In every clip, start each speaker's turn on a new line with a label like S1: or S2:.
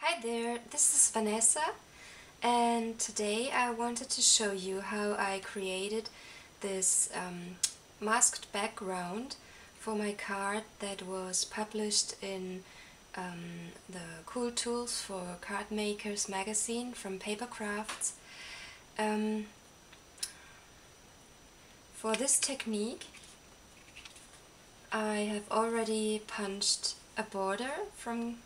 S1: Hi there, this is Vanessa, and today I wanted to show you how I created this masked background for my card that was published in the Cool Tools for Card Makers magazine from Paper Crafts. For this technique I have already punched a border from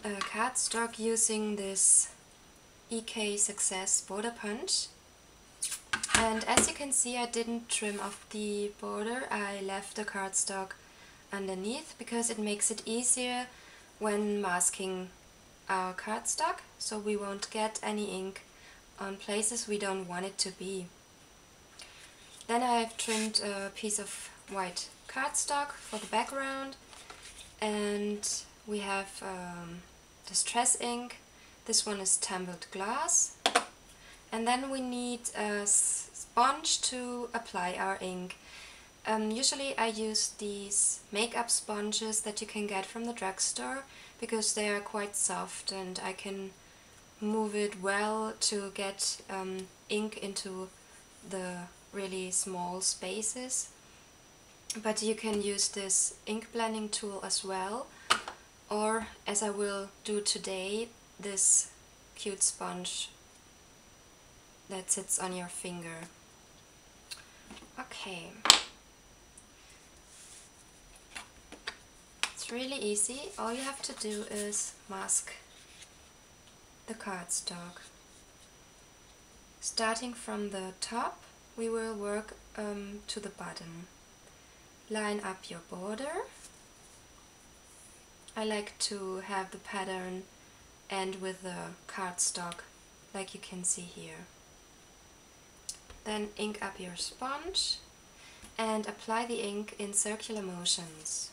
S1: cardstock using this EK Success border punch, and as you can see I didn't trim off the border. I left the cardstock underneath because it makes it easier when masking our cardstock, so we won't get any ink on places we don't want it to be. Then I've trimmed a piece of white cardstock for the background, and we have distress ink. This one is tumbled glass, and then we need a sponge to apply our ink. Usually I use these makeup sponges that you can get from the drugstore because they are quite soft and I can move it well to get ink into the really small spaces. But you can use this ink blending tool as well, or, as I will do today, this cute sponge that sits on your finger. Okay. It's really easy. All you have to do is mask the cardstock. Starting from the top, we will work to the bottom. Line up your border. I like to have the pattern end with the cardstock, like you can see here. Then ink up your sponge and apply the ink in circular motions.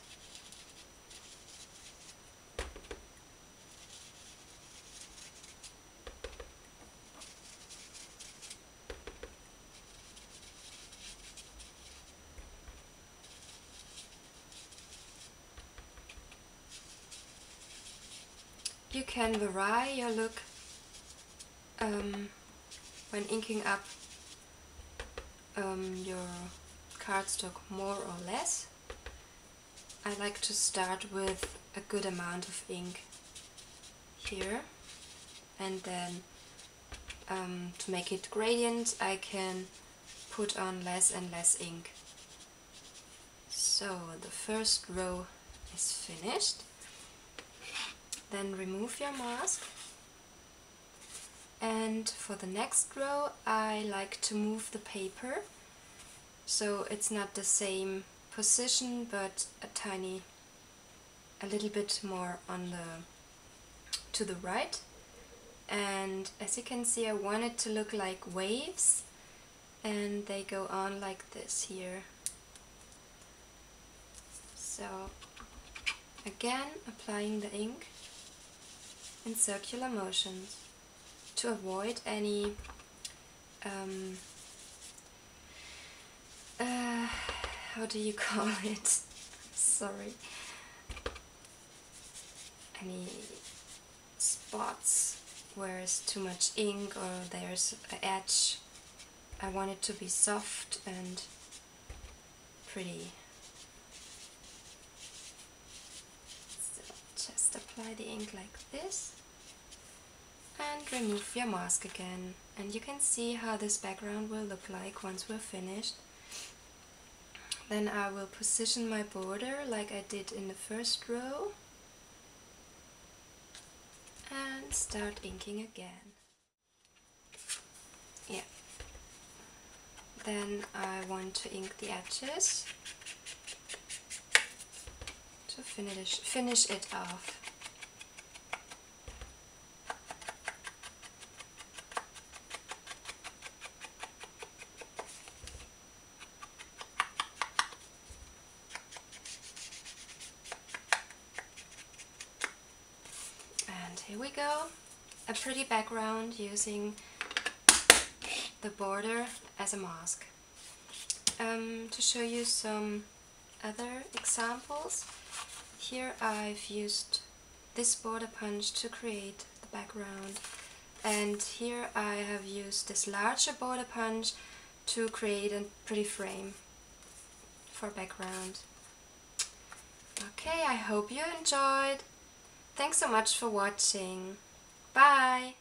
S1: You can vary your look when inking up your cardstock more or less. I like to start with a good amount of ink here, and then to make it gradient I can put on less and less ink. So the first row is finished. Then remove your mask, and for the next row I like to move the paper so it's not the same position but a little bit more on to the right. And as you can see I want it to look like waves, and they go on like this here. So again applying the ink in circular motions to avoid any how do you call it? Sorry. Any spots where there's too much ink or there's an edge. I want it to be soft and pretty. So just apply the ink like this and remove your mask again, and you can see how this background will look like once we're finished. Then I will position my border like I did in the first row and start inking again. Yeah. Then I want to ink the edges to finish it off. And here we go, a pretty background using the border as a mask. To show you some other examples, here I've used this border punch to create the background. And here I have used this larger border punch to create a pretty frame for background. Okay, I hope you enjoyed. Thanks so much for watching. Bye!